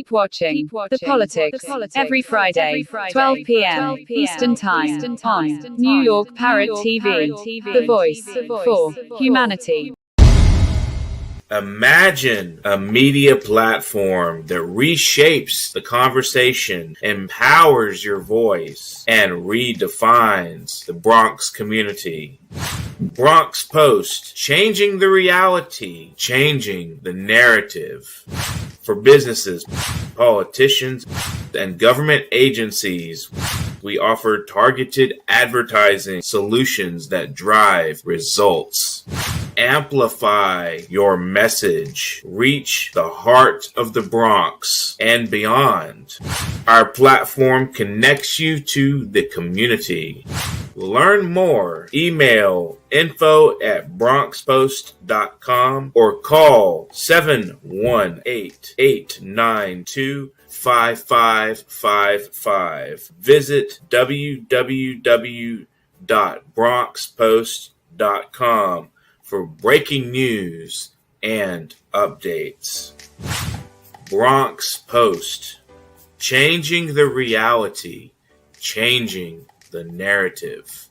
Keep watching The Politics every Friday, 12 p.m. Eastern Time on New York Parrot TV, the voice for humanity. Imagine a media platform that reshapes the conversation, empowers your voice, and redefines the Bronx community. Bronx Post, changing the reality, changing the narrative. For businesses, politicians, and government agencies, we offer targeted advertising solutions that drive results. Amplify your message. Reach the heart of the Bronx and beyond. Our platform connects you to the community. Learn more. Email info@bronxpost.com or call 718-892-5555. Visit www.bronxpost.com for breaking news and updates. Bronx Post, changing the reality, changing the narrative.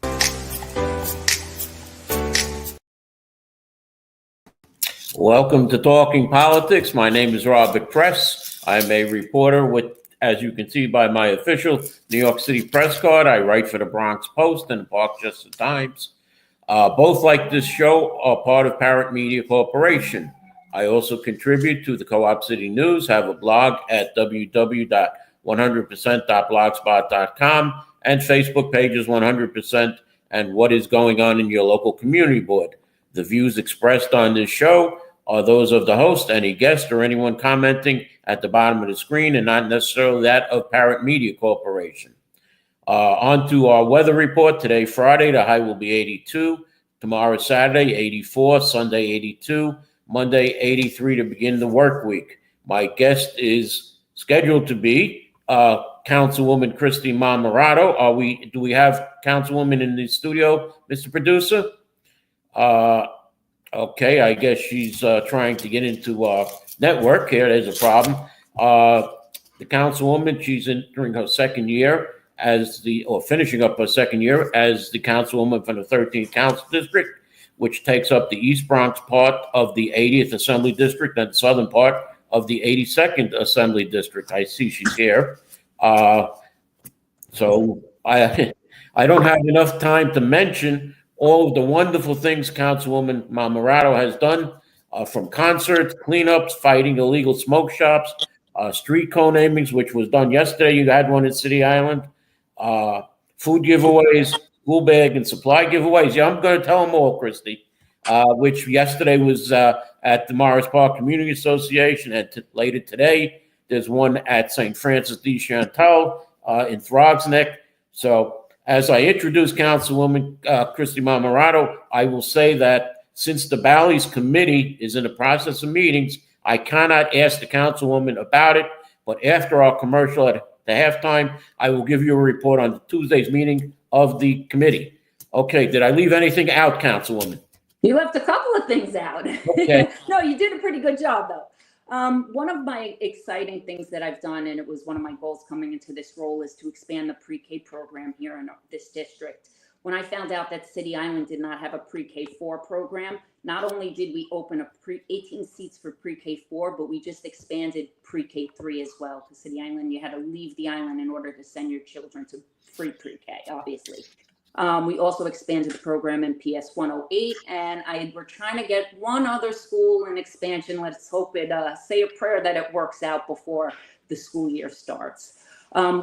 Welcome to Talking Politics. My name is Robert Press. I'm a reporter with, as you can see by my official New York City press card, I write for the Bronx Post and the Parkhester Times. Both, like this show, are part of Parrot Media Corporation. I also contribute to the Co-op City News, have a blog at www.100%.blogspot.com, and Facebook pages 100% and What is Going On in Your Local Community Board. The views expressed on this show are those of the host, any guest, or anyone commenting at the bottom of the screen, and not necessarily that of Parrot Media Corporation. On to our weather report. Today, Friday, the high will be 82. Tomorrow, Saturday, 84. Sunday, 82. Monday, 83 to begin the work week. My guest is scheduled to be Councilwoman Christy Marmorato. Do we have Councilwoman in the studio, Mr. Producer? Okay, I guess she's trying to get into our network here. There's a problem. The Councilwoman, she's entering her second year finishing up her second year as the Councilwoman for the 13th Council District, which takes up the East Bronx part of the 80th Assembly District and the southern part of the 82nd Assembly District. I see she's here. So I don't have enough time to mention all of the wonderful things Councilwoman Marmorato has done, from concerts, cleanups, fighting illegal smoke shops, street co-namings, which was done yesterday. You had one in City Island. Food giveaways, school bag and supply giveaways. Yeah, I'm going to tell them all, Christy, which yesterday was at the Morris Park Community Association, and later today there's one at St. Francis de Chantal in Throgs Neck. So as I introduce Councilwoman Christy Marmorato, I will say that since the Bally's Committee is in the process of meetings, I cannot ask the Councilwoman about it, but after our commercial at the halftime, I will give you a report on Tuesday's meeting of the committee. Okay, did I leave anything out, Councilwoman? You left a couple of things out. Okay. No, you did a pretty good job, though. One of my exciting things that I've done, and it was one of my goals coming into this role, is to expand the pre-K program here in this district. When I found out that City Island did not have a pre-K4 program, not only did we open 18 seats for pre-K4, but we just expanded pre-K3 as well. Because City Island, you had to leave the island in order to send your children to free pre-K, obviously. We also expanded the program in PS 108, and we're trying to get one other school in expansion. Let's hope say a prayer that it works out before the school year starts.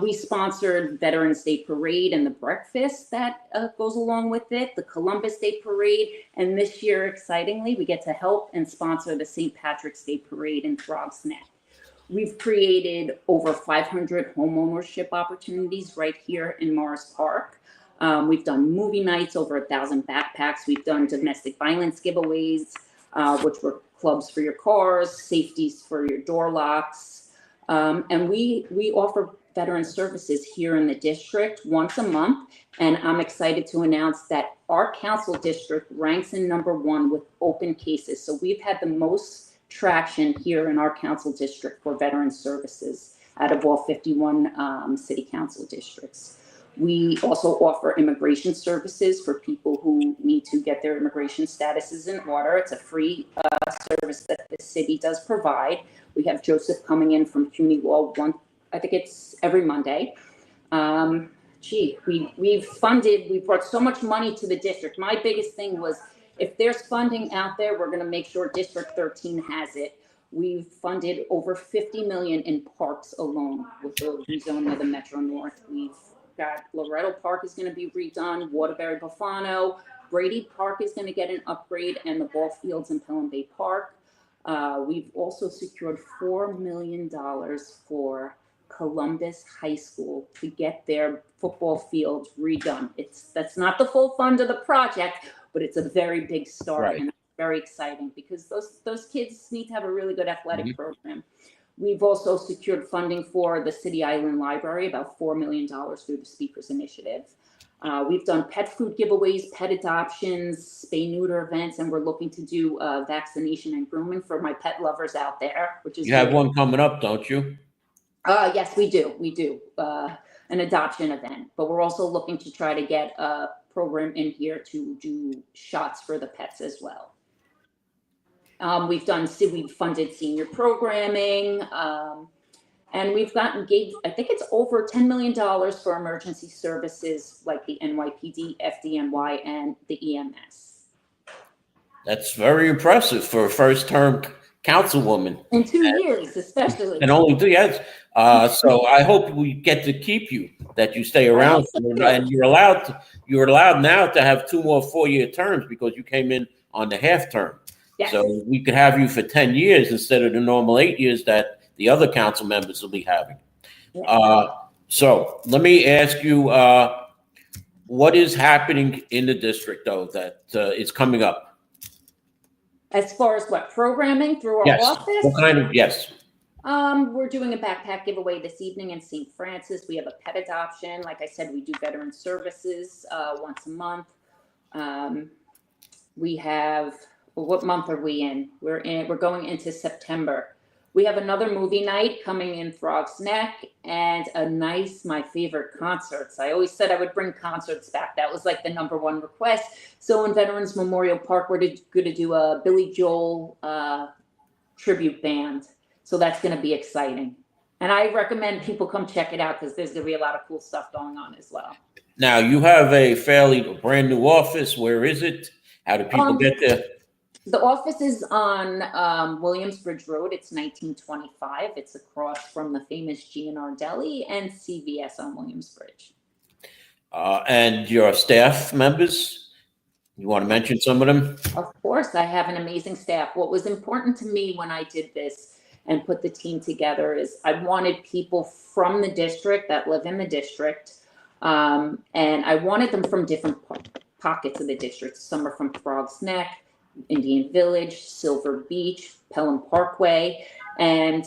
We sponsored Veterans Day Parade and the breakfast that goes along with it, the Columbus Day Parade, and this year, excitingly, we get to help and sponsor the St. Patrick's Day Parade in Throgs Neck. We've created over 500 homeownership opportunities right here in Morris Park. We've done movie nights, over 1,000 backpacks. We've done domestic violence giveaways, which were clubs for your cars, safeties for your door locks. And we offer veteran services here in the district once a month. And I'm excited to announce that our council district ranks in #1 with open cases. So we've had the most traction here in our council district for veteran services out of all 51 city council districts. We also offer immigration services for people who need to get their immigration statuses in order. It's a free service that the city does provide. We have Joseph coming in from CUNY Law I think it's every Monday. We've brought so much money to the district. My biggest thing was, if there's funding out there, we're going to make sure District 13 has it. We've funded over $50 million in parks alone with the rezoning of the Metro North. We've got Loretto Park is going to be redone, Waterbury Buffalo, Brady Park is going to get an upgrade, and the ball fields in Pelham Bay Park. We've also secured $4 million for Columbus High School to get their football field redone. That's not the full fund of the project, but it's a very big start, right. And very exciting because those kids need to have a really good athletic program. We've also secured funding for the City Island Library, about $4 million through the Speakers Initiative. We've done pet food giveaways, pet adoptions, spay-neuter events, and we're looking to do vaccination and grooming for my pet lovers out there. Which is you have one coming up, don't you? Yes, we do. We do an adoption event, but we're also looking to try to get a program in here to do shots for the pets as well. We've funded senior programming, and we've gotten engaged. I think it's over $10 million for emergency services like the NYPD, FDNY, and the EMS. That's very impressive for a first-term councilwoman. In 2 years, especially. And only 2 years. So I hope we get to keep you, that you stay around. And you're allowed now to have 2 more 4-year terms because you came in on the half term. Yes. So we could have you for 10 years instead of the normal 8 years that the other council members will be having. Yes. So let me ask you, what is happening in the district, though, that is coming up? As far as what, programming through our office? What kind of, yes. We're doing a backpack giveaway this evening in St. Francis. We have a pet adoption. Like I said, we do veteran services once a month. We have, what month are we in? We're going into September. We have another movie night coming in Frog's Neck and my favorite concerts. I always said I would bring concerts back. That was like the #1 request. So in Veterans Memorial Park, we're going to do a Billy Joel tribute band. So that's going to be exciting. And I recommend people come check it out because there's going to be a lot of cool stuff going on as well. Now, you have a fairly brand new office. Where is it? How do people get there? The office is on Williamsbridge Road. It's 1925. It's across from the famous G&R Deli and CVS on Williamsbridge. And your staff members, you want to mention some of them? Of course, I have an amazing staff. What was important to me when I did this and put the team together is I wanted people from the district that live in the district, and I wanted them from different pockets of the district. Some are from Frog's Neck, Indian Village, Silver Beach, Pelham Parkway. And,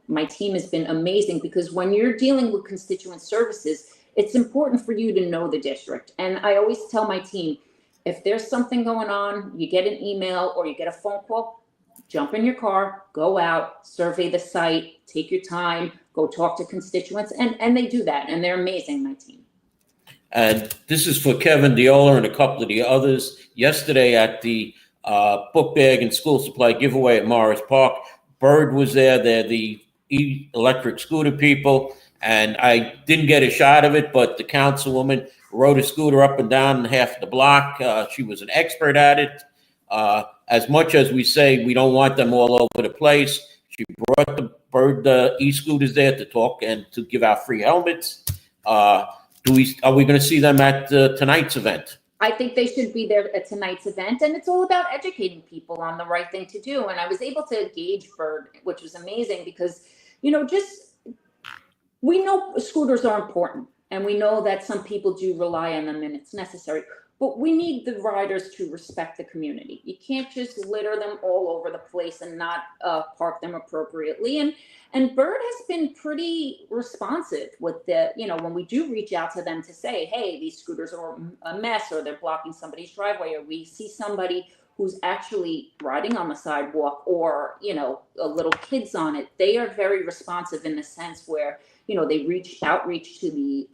my team has been amazing because when you're dealing with constituent services, it's important for you to know the district. And I always tell my team, if there's something going on, you get an email or you get a phone call, jump in your car, go out, survey the site, take your time, go talk to constituents. And they do that. And they're amazing, my team. And this is for Kevin Diola and a couple of the others. Yesterday at the book bag and school supply giveaway at Morris Park, Bird was there. They're the electric scooter people. And I didn't get a shot of it, but the councilwoman rode a scooter up and down half the block. She was an expert at it. As much as we say we don't want them all over the place, she brought the Bird e-scooters there to talk and to give out free helmets. Are we going to see them at tonight's event? I think they should be there at tonight's event, and it's all about educating people on the right thing to do. And I was able to gauge Bird, which was amazing because, we know scooters are important, and we know that some people do rely on them and it's necessary, but we need the riders to respect the community. You can't just litter them all over the place and not park them appropriately. And Bird has been pretty responsive with when we do reach out to them to say, hey, these scooters are a mess, or they're blocking somebody's driveway, or we see somebody who's actually riding on the sidewalk or, a little kids on it, they are very responsive in the sense where, they outreach to the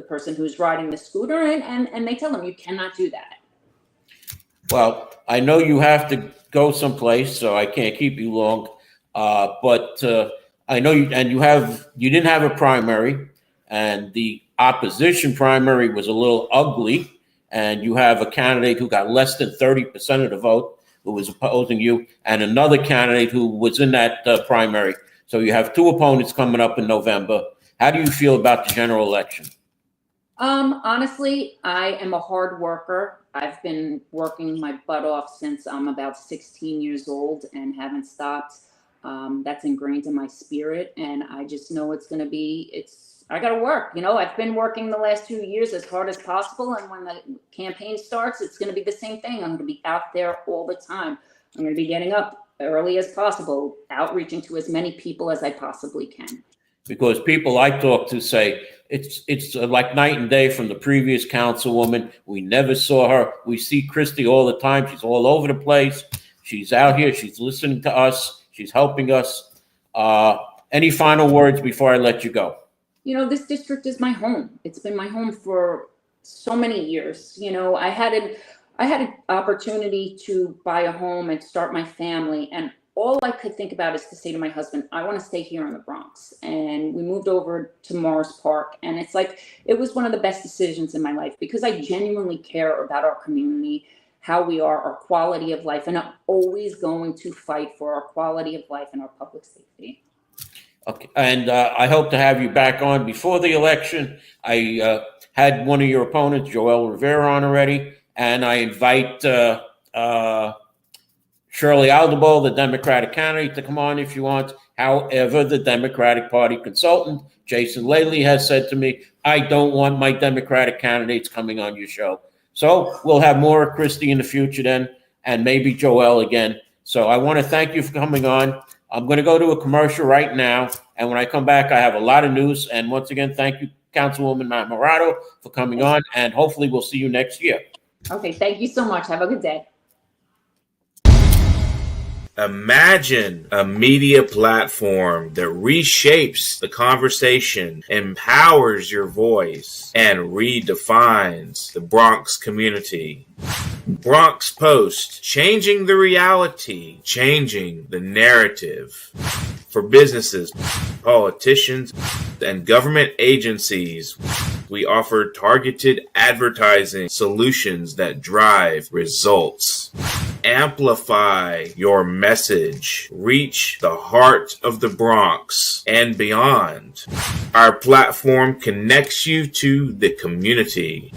person who's riding the scooter and they tell them you cannot do that. Well, I know you have to go someplace, so I can't keep you long. But I know you didn't have a primary, and the opposition primary was a little ugly, and you have a candidate who got less than 30% of the vote who was opposing you, and another candidate who was in that primary. So you have two opponents coming up in November. How do you feel about the general election? Honestly, I am a hard worker. I've been working my butt off since I'm about 16 years old and haven't stopped. That's ingrained in my spirit, and I just know I got to work. I've been working the last 2 years as hard as possible, and when the campaign starts, it's going to be the same thing. I'm going to be out there all the time. I'm going to be getting up early as possible, outreaching to as many people as I possibly can. Because people I talk to say it's like night and day from the previous councilwoman. We never saw her. We see Christy all the time. She's all over the place. She's out here. She's listening to us. She's helping us. Any final words before I let you go? This district is my home. It's been my home for so many years. I had an opportunity to buy a home and start my family, and all I could think about is to say to my husband, I want to stay here in the Bronx. And we moved over to Morris Park. And it's like, it was one of the best decisions in my life because I genuinely care about our community, how we are, our quality of life. And I'm always going to fight for our quality of life and our public safety. Okay. And I hope to have you back on before the election. I had one of your opponents, Joel Rivera, on already. And I invite Shirley Aldebo, the Democratic candidate, to come on if you want. However, the Democratic Party consultant, Jason Laley, has said to me, I don't want my Democratic candidates coming on your show. So we'll have more Christie in the future then, and maybe Joel again. So I want to thank you for coming on. I'm going to go to a commercial right now. And when I come back, I have a lot of news. And once again, thank you, Councilwoman Marato, for coming on. And hopefully we'll see you next year. Okay, thank you so much. Have a good day. Imagine a media platform that reshapes the conversation, empowers your voice, and redefines the Bronx community. Bronx Post, changing the reality, changing the narrative. For businesses, politicians, and government agencies, we offer targeted advertising solutions that drive results. Amplify your message. Reach the heart of the Bronx and beyond. Our platform connects you to the community.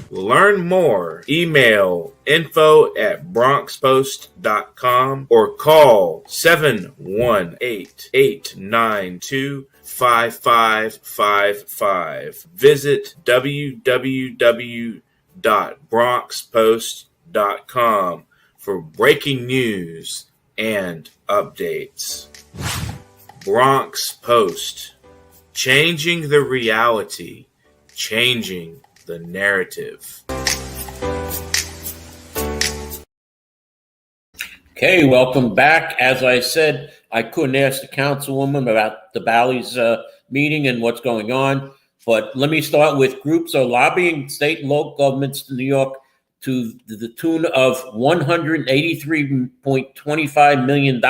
Learn more. Email info@bronxpost.com or call 718-892-5555. Visit www.bronxpost.com for breaking news and updates. Bronx Post, changing the reality, changing the narrative. Okay, welcome back. As I said, I couldn't ask the councilwoman about the Bally's meeting and what's going on, but let me start with groups are lobbying state and local governments in New York to the tune of $183.25 million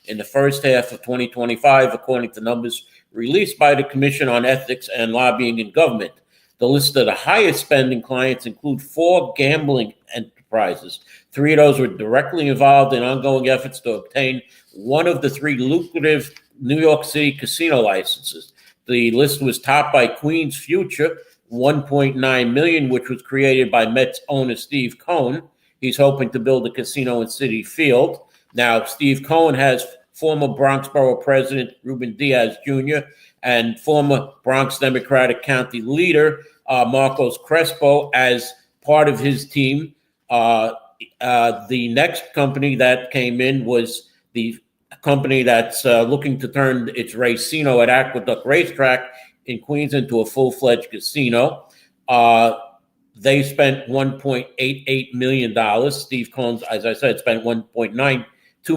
in the first half of 2025, according to numbers released by the Commission on Ethics and Lobbying in Government. The list of the highest spending clients include 4 gambling enterprises. 3 of those were directly involved in ongoing efforts to obtain one of the 3 lucrative New York City casino licenses. The list was topped by Queens Future, $1.9 million, which was created by Mets owner Steve Cohen. He's hoping to build a casino in Citi Field. Now, Steve Cohen has former Bronx Borough President Ruben Diaz Jr. and former Bronx Democratic County leader Marcos Crespo as part of his team. The next company that came in was the company that's looking to turn its racino at Aqueduct Racetrack in Queens into a full-fledged casino. They spent $1.88 million. Steve Combs, as I said, spent $1.92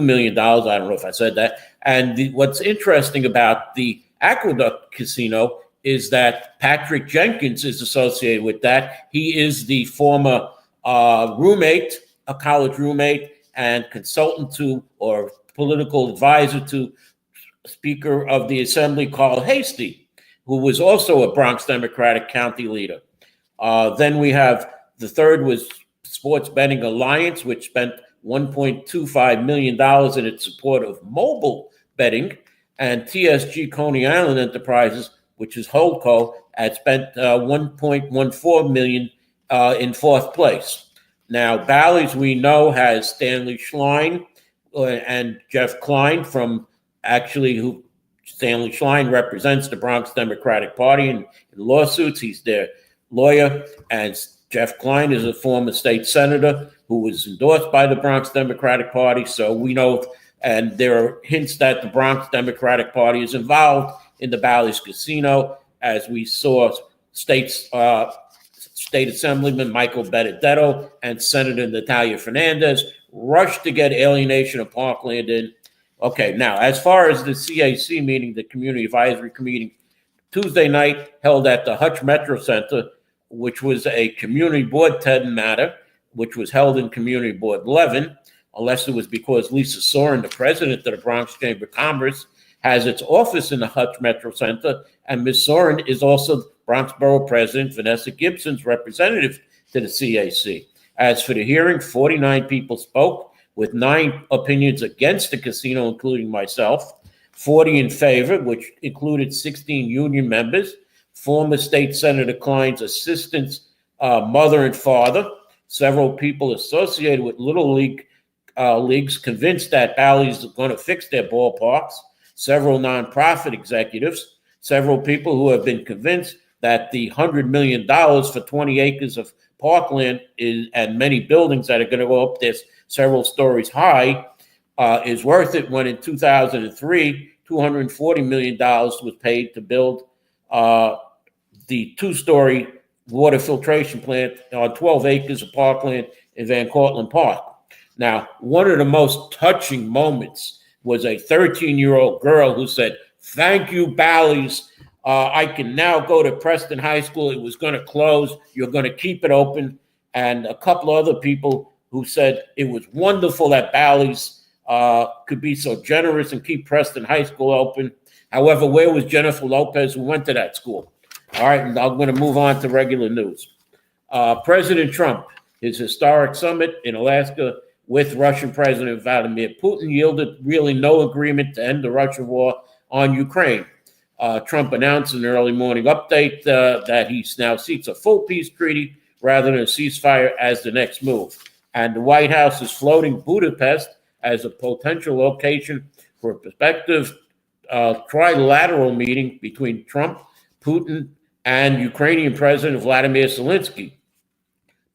million. I don't know if I said that. And what's interesting about the Aqueduct Casino is that Patrick Jenkins is associated with that. He is the former roommate, a college roommate, and consultant to, or political advisor to, Speaker of the Assembly Carl Hastie, who was also a Bronx Democratic county leader. Then we have the third was Sports Betting Alliance, which spent $1.25 million in its support of mobile betting, and TSG Coney Island Enterprises, which is Holdco, had spent $1.14 million in fourth place. Now, Bally's, we know, has Stanley Schlein and Jeff Klein from who Stanley Schlein represents the Bronx Democratic Party in lawsuits. He's their lawyer, and Jeff Klein is a former state senator who was endorsed by the Bronx Democratic Party. So we know, and there are hints that the Bronx Democratic Party is involved in the Bally's Casino, as we saw State Assemblyman Michael Benedetto and Senator Natalia Fernandez rush to get alienation of parkland in. Okay, now, as far as the CAC meeting, the Community Advisory Committee, Tuesday night held at the Hutch Metro Center, which was a community board matter, which was held in Community Board 11, unless it was because Lisa Soren, the president of the Bronx Chamber of Commerce, has its office in the Hutch Metro Center, and Ms. Soren is also Bronx Borough President Vanessa Gibson's representative to the CAC. As for the hearing, 49 people spoke, with 9 opinions against the casino, including myself, 40 in favor, which included 16 union members, former State Senator Klein's assistant's mother and father, several people associated with Little League leagues convinced that Bally's is going to fix their ballparks, several nonprofit executives, several people who have been convinced that the $100 million for 20 acres of parkland and many buildings that are going to go up there several stories high is worth it, when in 2003, $240 million was paid to build the 2-story water filtration plant on 12 acres of parkland in Van Cortlandt Park. Now, one of the most touching moments was a 13-year-old girl who said, "Thank you, Bally's. I can now go to Preston High School. It was going to close. You're going to keep it open." And a couple other people who said it was wonderful that Bally's could be so generous and keep Preston High School open. However, where was Jennifer Lopez, who went to that school? All right, and I'm going to move on to regular news. President Trump, his historic summit in Alaska with Russian President Vladimir Putin yielded really no agreement to end the Russian war on Ukraine. Trump announced in an early morning update that he now seeks a full peace treaty rather than a ceasefire as the next move. And the White House is floating Budapest as a potential location for a prospective trilateral meeting between Trump, Putin, and Ukrainian President Vladimir Zelensky.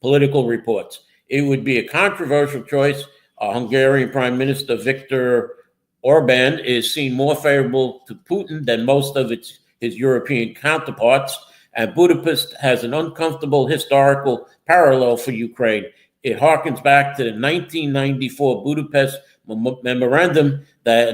Political reports. It would be a controversial choice. Hungarian Prime Minister Viktor Orban is seen more favorable to Putin than most of his European counterparts, and Budapest has an uncomfortable historical parallel for Ukraine. It harkens back to the 1994 Budapest Memorandum,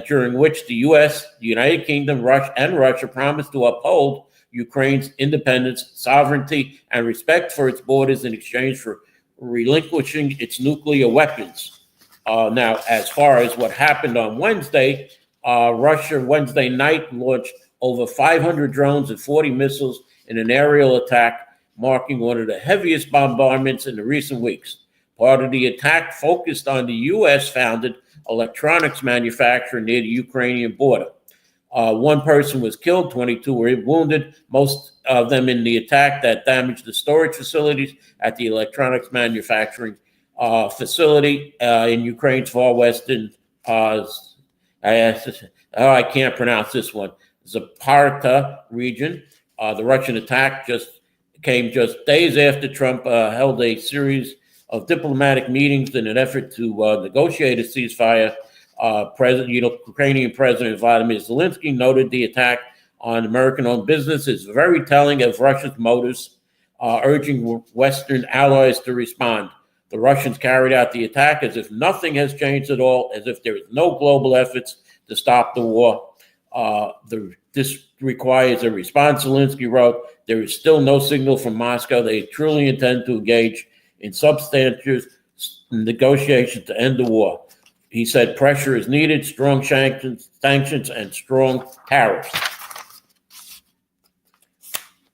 during which the U.S., the United Kingdom, Russia promised to uphold Ukraine's independence, sovereignty, and respect for its borders in exchange for relinquishing its nuclear weapons. Now, as far as what happened on Wednesday, Russia Wednesday night launched over 500 drones and 40 missiles in an aerial attack, marking one of the heaviest bombardments in the recent weeks. Part of the attack focused on the U.S.-founded electronics manufacturer near the Ukrainian border. One person was killed, 22 were wounded, most of them in the attack that damaged the storage facilities at the electronics manufacturing facility in Ukraine's far western, I can't pronounce this one, Zaporozhye region. The Russian attack came just days after Trump held a series of diplomatic meetings in an effort to negotiate a ceasefire. Ukrainian President Vladimir Zelensky noted the attack on American-owned business is very telling of Russia's motives. urging Western allies to respond. The Russians carried out the attack as if nothing has changed at all, as if there is no global efforts to stop the war. This requires a response, Zelensky wrote. There is still no signal from Moscow. They truly intend to engage in substantive negotiations to end the war. He said pressure is needed, strong sanctions, and strong tariffs.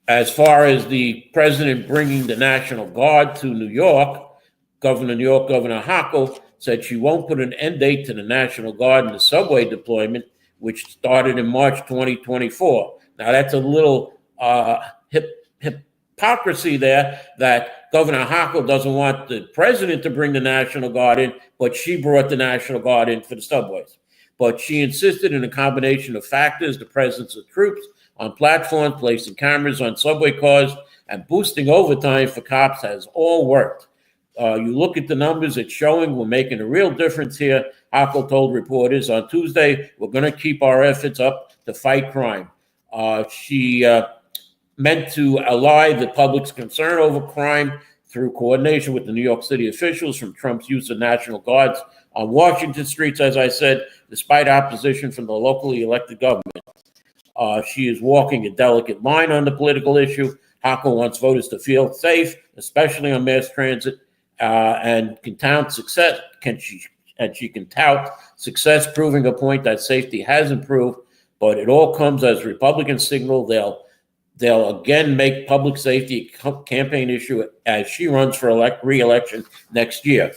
As far as the president bringing the National Guard to New York, Governor Hochul said she won't put an end date to the National Guard and the subway deployment, which started in March 2024. Now, that's a little hypocrisy there, that Governor Hochul doesn't want the president to bring the National Guard in, but she brought the National Guard in for the subways. But she insisted in a combination of factors, the presence of troops on platforms, placing cameras on subway cars, and boosting overtime for cops has all worked. You look at the numbers, it's showing we're making a real difference here. Hochul told reporters on Tuesday, we're going to keep our efforts up to fight crime. She meant to allay the public's concern over crime through coordination with the New York City officials from Trump's use of National Guards on Washington streets, as I said, despite opposition from the locally elected government. She is walking a delicate line on the political issue. Hochul wants voters to feel safe, especially on mass transit, and can tout success. She can tout success, proving a point that safety has improved. But it all comes as Republicans signal they'll again make public safety a campaign issue as she runs for re-election next year.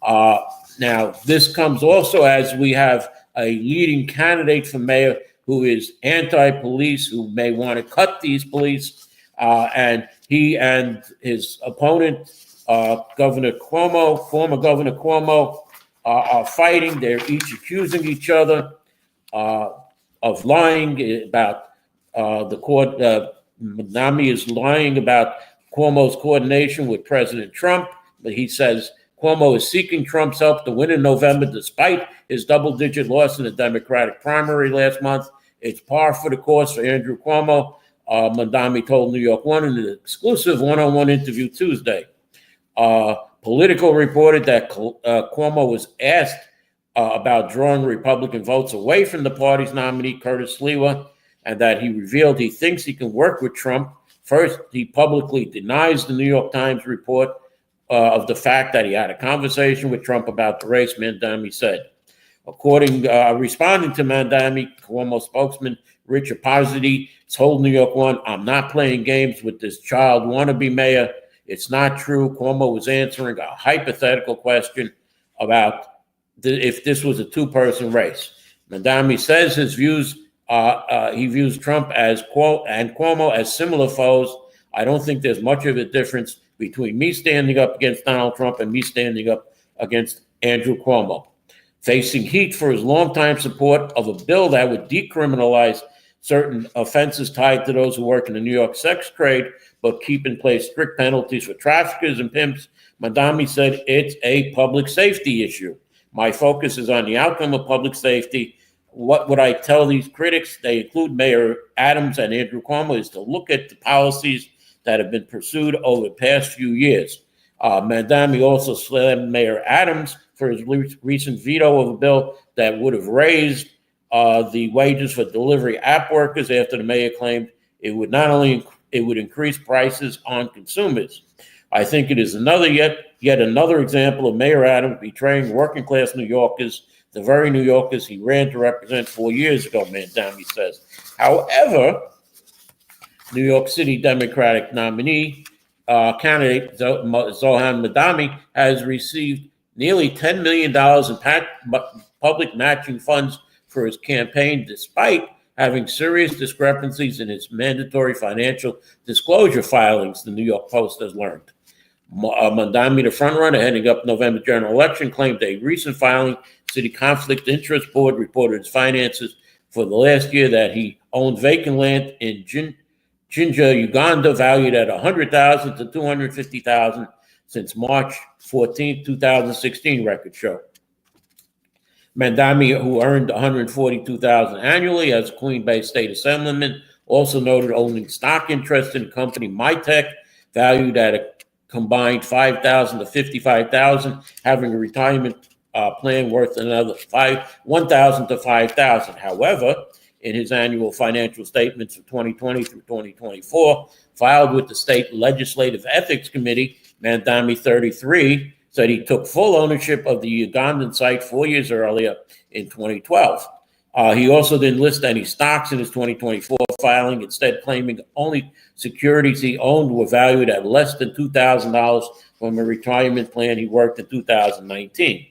Now, this comes also as we have a leading candidate for mayor who is anti-police, who may want to cut these police, and he and his opponent, Governor Cuomo, former Governor Cuomo, are fighting. They're each accusing each other of lying about the court. Nami is lying about Cuomo's coordination with President Trump, but he says Cuomo is seeking Trump's help to win in November despite his double-digit loss in the Democratic primary last month. It's par for the course for Andrew Cuomo, Mandami told New York One in an exclusive one-on-one interview Tuesday. Politico reported that Cuomo was asked about drawing Republican votes away from the party's nominee, Curtis Sliwa, and that he revealed he thinks he can work with Trump. First, he publicly denies the New York Times report of the fact that he had a conversation with Trump about the race, Mandami said. Responding to Mandami, Cuomo spokesman Richard Posity told New York One, I'm not playing games with this child wannabe mayor. It's not true. Cuomo was answering a hypothetical question about if this was a two-person race. Mandami says his views, he views Trump and Cuomo as similar foes. I don't think there's much of a difference between me standing up against Donald Trump and me standing up against Andrew Cuomo. Facing heat for his longtime support of a bill that would decriminalize certain offenses tied to those who work in the New York sex trade, but keep in place strict penalties for traffickers and pimps, Mandami said it's a public safety issue. My focus is on the outcome of public safety. What would I tell these critics? They include Mayor Adams and Andrew Cuomo, is to look at the policies that have been pursued over the past few years. Mandami also slammed Mayor Adams for his recent veto of a bill that would have raised the wages for delivery app workers after the mayor claimed it would increase prices on consumers. I think it is yet another example of Mayor Adams betraying working class New Yorkers, the very New Yorkers he ran to represent 4 years ago, Mandami says. However, New York City Democratic nominee candidate Zohan Mandami has received nearly $10 million in public matching funds for his campaign, despite having serious discrepancies in his mandatory financial disclosure filings, the New York Post has learned. Mandami, the frontrunner heading up November general election, claimed a recent filing, City Conflict Interest Board reported his finances for the last year that he owned vacant land in Jinja, Uganda, valued at $100,000 to $250,000 since March 14, 2016, records show. Mandami, who earned $142,000 annually as a Queen Bay State Assemblyman, also noted owning stock interest in the company Mytech, valued at a combined $5,000 to $55,000, having a retirement plan worth another $1,000 to $5,000. However, in his annual financial statements for 2020 through 2024, filed with the State Legislative Ethics Committee, Mandami 33 said he took full ownership of the Ugandan site 4 years earlier in 2012. He also didn't list any stocks in his 2024 filing, instead claiming only securities he owned were valued at less than $2,000 from a retirement plan he worked in 2019.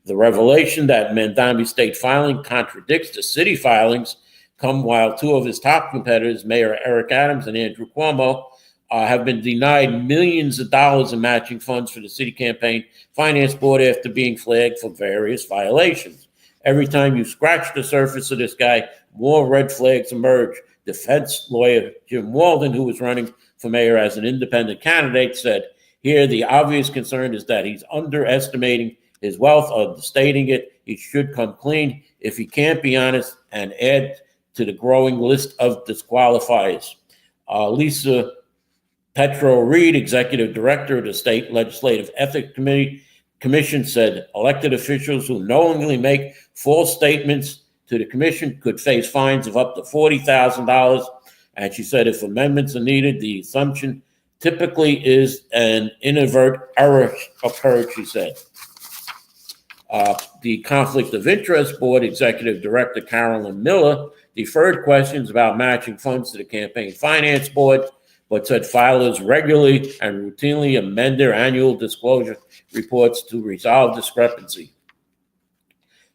The revelation that Mandami's state filing contradicts the city filings come while two of his top competitors, Mayor Eric Adams and Andrew Cuomo, have been denied millions of dollars in matching funds for the city campaign finance board after being flagged for various violations. Every time you scratch the surface of this guy, more red flags emerge. Defense lawyer Jim Walden, who was running for mayor as an independent candidate, said, "Here, the obvious concern is that he's underestimating his wealth, understating it. He should come clean if he can't be honest and add to the growing list of disqualifiers." Lisa Petro-Reed, executive director of the State Legislative Ethics Commission, said elected officials who knowingly make false statements to the commission could face fines of up to $40,000. And she said if amendments are needed, the assumption typically is an inadvertent error occurred, she said. The Conflict of Interest Board Executive Director Carolyn Miller deferred questions about matching funds to the Campaign Finance Board, but said filers regularly and routinely amend their annual disclosure reports to resolve discrepancy.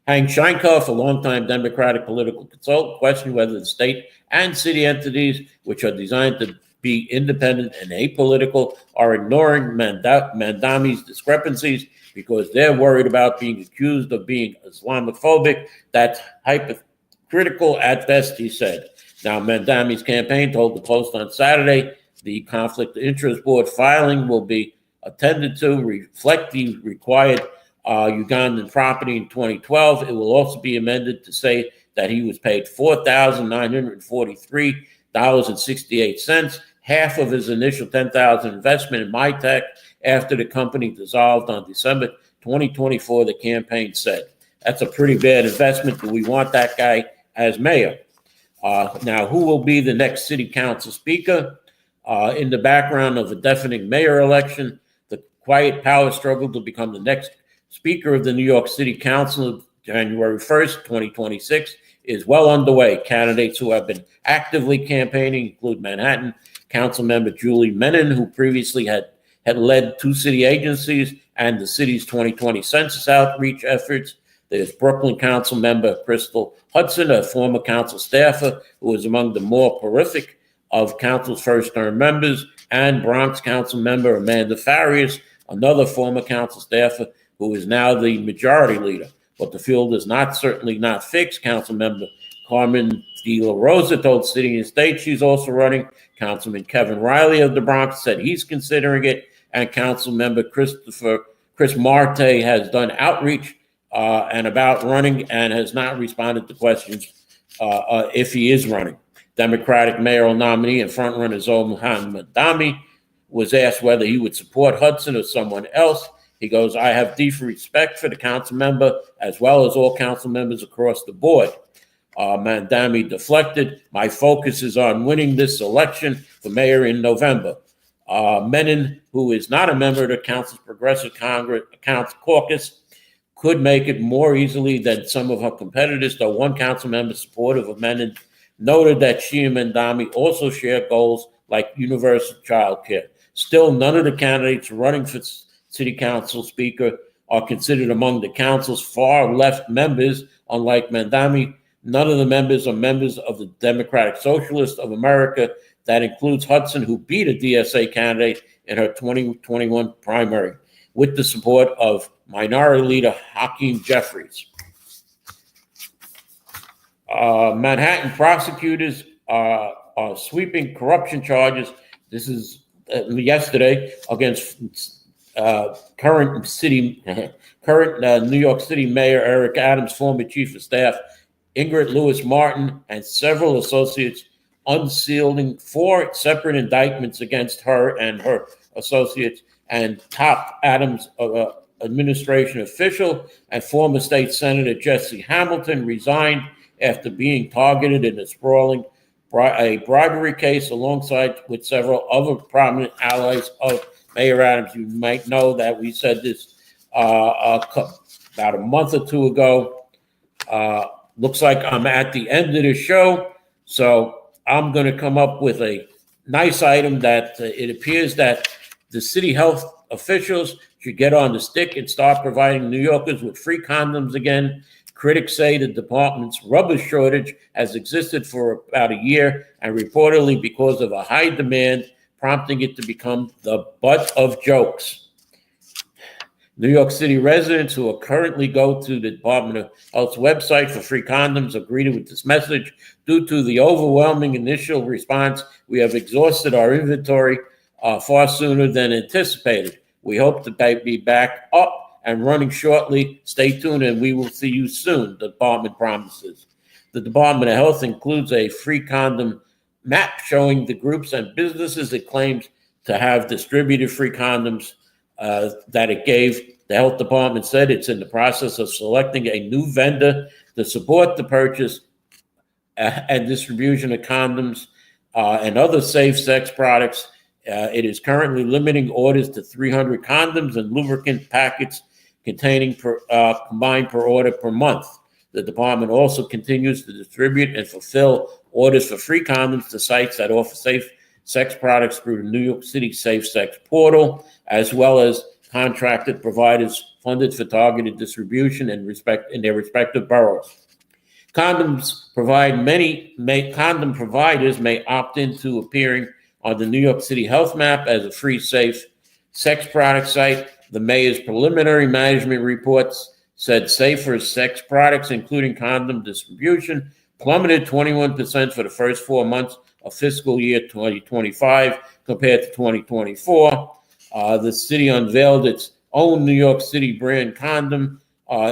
Hank Scheinkoff, a longtime Democratic political consultant, questioned whether the state and city entities, which are designed to be independent and apolitical, are ignoring Mandami's discrepancies because they're worried about being accused of being Islamophobic. That's hypocritical at best, he said. Now, Mandami's campaign told the Post on Saturday the Conflict of Interest Board filing will be attended to reflect the required Ugandan property in 2012. It will also be amended to say that he was paid $4,943.68, half of his initial $10,000 investment in MyTech after the company dissolved on December 2024, the campaign said. That's a pretty bad investment. Do we want that guy as mayor? Now, who will be the next city council speaker? In the background of a deafening mayor election, the quiet power struggle to become the next speaker of the New York City Council January 1st, 2026 is well underway. Candidates who have been actively campaigning include Manhattan Council member Julie Menon, who previously had led two city agencies and the city's 2020 census outreach efforts. There's Brooklyn Council member Crystal Hudson, a former council staffer who was among the more prolific of council's first-term members, and Bronx Council member Amanda Farias, another former council staffer who is now the majority leader. But the field is certainly not fixed. Council member Carmen De La Rosa told City and State she's also running. Councilman Kevin Riley of the Bronx said he's considering it, and Council member Chris Marte has done outreach and about running and has not responded to questions if he is running. Democratic mayoral nominee and frontrunner Zoe Mandami was asked whether he would support Hudson or someone else. He goes, "I have deep respect for the council member as well as all council members across the board." Mandami deflected, "My focus is on winning this election for mayor in November." Menon, who is not a member of the council's Progressive Caucus, could make it more easily than some of her competitors, though one council member supportive of Menon noted that she and Mandami also share goals like universal child care. Still, none of the candidates running for city council speaker are considered among the council's far left members. Unlike Mandami, none of the members are members of the Democratic Socialists of America. That includes Hudson, who beat a DSA candidate in her 2021 primary with the support of Minority Leader Hakeem Jeffries. Manhattan prosecutors are sweeping corruption charges. This is yesterday against current New York City Mayor Eric Adams, former chief of staff Ingrid Lewis Martin, and several associates unsealing 4 separate indictments against her and her associates and top Adams administration official and former state senator Jesse Hamilton resigned after being targeted in a sprawling bribery case alongside with several other prominent allies of Mayor Adams. You might know that we said this about a month or two ago. Looks like I'm at the end of the show, so I'm going to come up with a nice item that it appears that the city health officials should get on the stick and start providing New Yorkers with free condoms again. Critics say the department's rubber shortage has existed for about a year and reportedly because of a high demand, prompting it to become the butt of jokes. New York City residents who are currently go to the Department of Health's website for free condoms agree with this message. Due to the overwhelming initial response, we have exhausted our inventory far sooner than anticipated. We hope to be back up and running shortly. Stay tuned and we will see you soon, the department promises. The Department of Health includes a free condom map showing the groups and businesses it claims to have distributed free condoms that it gave. The health department said it's in the process of selecting a new vendor to support the purchase and distribution of condoms and other safe sex products. It is currently limiting orders to 300 condoms and lubricant packets containing combined per order per month. The department also continues to distribute and fulfill orders for free condoms to sites that offer safe sex products through the New York City Safe Sex Portal, as well as contracted providers funded for targeted distribution in their respective boroughs. Condom providers may opt into appearing on the New York City Health Map as a free safe sex product site. The mayor's preliminary management reports said safer sex products, including condom distribution, plummeted 21% for the first 4 months of fiscal year 2025 compared to 2024. The city unveiled its own New York City brand condom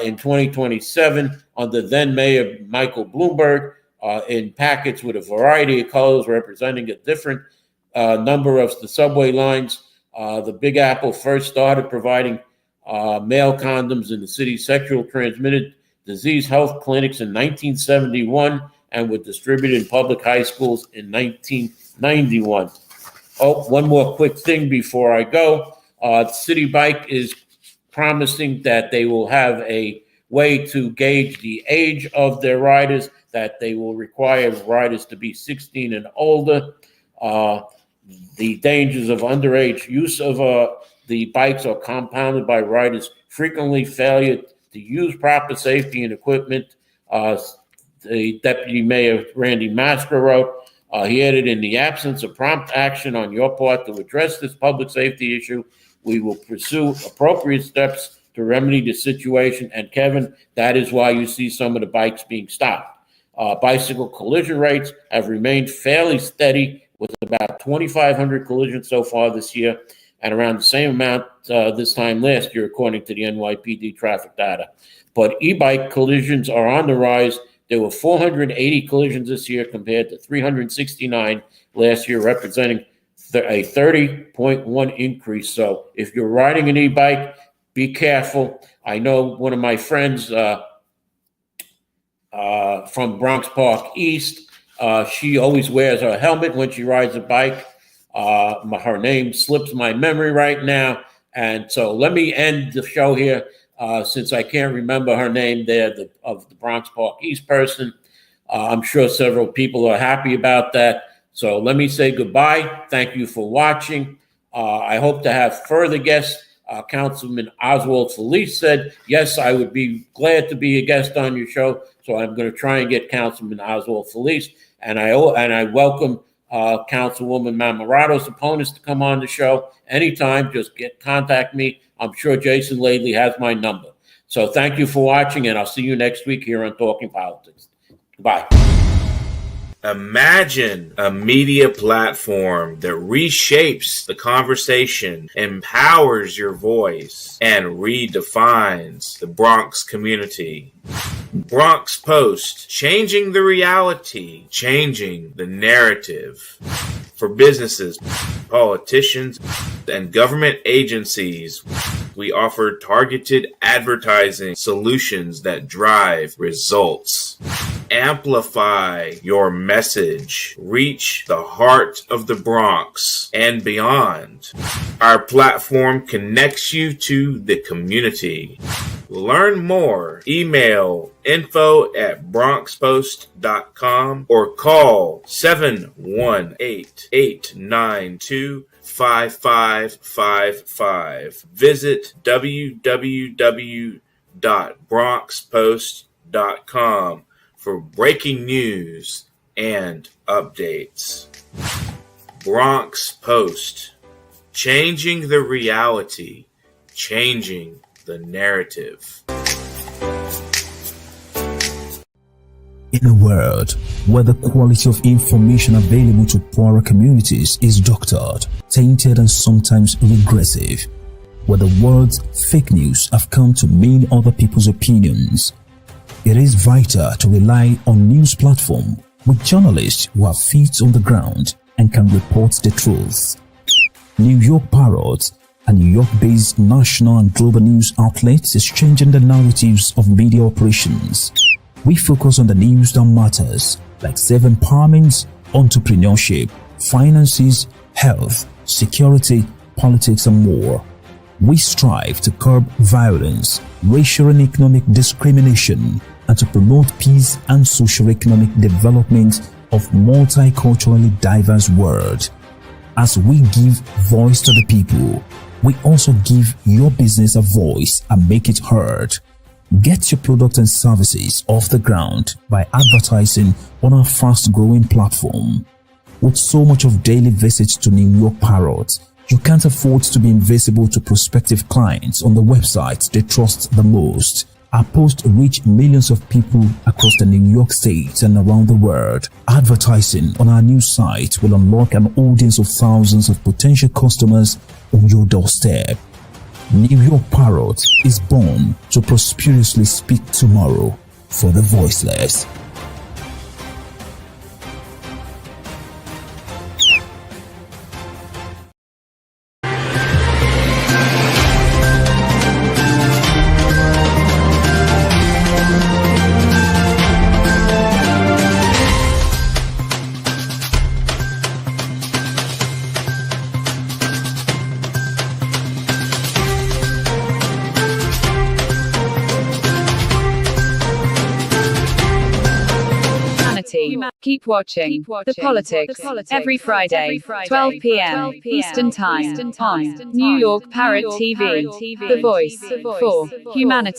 in 2027 under then Mayor Michael Bloomberg in packets with a variety of colors representing a different number of the subway lines. The Big Apple first started providing male condoms in the city's sexual transmitted disease health clinics in 1971 and were distributed in public high schools in 1991. Oh, one more quick thing before I go. City Bike is promising that they will have a way to gauge the age of their riders, that they will require riders to be 16 and older. The dangers of underage use of the bikes are compounded by riders' frequently failure to use proper safety and equipment. The Deputy Mayor Randy Masker wrote, he added, in the absence of prompt action on your part to address this public safety issue, we will pursue appropriate steps to remedy the situation. And Kevin, that is why you see some of the bikes being stopped. Bicycle collision rates have remained fairly steady with about 2,500 collisions so far this year and around the same amount this time last year, according to the NYPD traffic data. But e-bike collisions are on the rise. There were 480 collisions this year compared to 369 last year, representing a 30.1 increase. So if you're riding an e-bike, be careful. I know one of my friends from Bronx Park East, she always wears her helmet when she rides a bike. Her name slips my memory right now. And so let me end the show here since I can't remember her name there, of the Bronx Park East person. I'm sure several people are happy about that. So let me say goodbye. Thank you for watching. I hope to have further guests. Councilman Oswald Felice said, yes, I would be glad to be a guest on your show. So I'm going to try and get Councilman Oswald Felice. And I welcome Councilwoman Mamarado's opponents to come on the show anytime. Just contact me. I'm sure Jason Laidley has my number. So thank you for watching, and I'll see you next week here on Talking Politics. Bye. Imagine a media platform that reshapes the conversation, empowers your voice, and redefines the Bronx community. Bronx Post, changing the reality, changing the narrative. For businesses, politicians, and government agencies, we offer targeted advertising solutions that drive results. Amplify your message. Reach the heart of the Bronx and beyond. Our platform connects you to the community. Learn more. Email info@bronxpost.com or call 718-892-5555. Visit www.bronxpost.com for breaking news and updates. Bronx Post, changing the reality, changing the narrative. In a world where the quality of information available to poorer communities is doctored, tainted, and sometimes regressive, where the words fake news have come to mean other people's opinions, it is vital to rely on news platforms with journalists who have feet on the ground and can report the truth. New York Parrot, a New York-based national and global news outlet, is changing the narratives of media operations. We focus on the news that matters, like self-empowerment, entrepreneurship, finances, health, security, politics, and more. We strive to curb violence, racial and economic discrimination, and to promote peace and socio-economic development of multiculturally diverse world. As we give voice to the people, we also give your business a voice and make it heard. Get your products and services off the ground by advertising on our fast-growing platform. With so much of daily visits to New York Parrot, you can't afford to be invisible to prospective clients on the websites they trust the most. Our posts reach millions of people across the New York State and around the world. Advertising on our news site will unlock an audience of thousands of potential customers on your doorstep. New York Parrot is born to prosperously speak tomorrow for the voiceless. Keep watching The Politics every Friday, 12 p.m. Eastern Time on New York Parrot TV, the voice for humanity.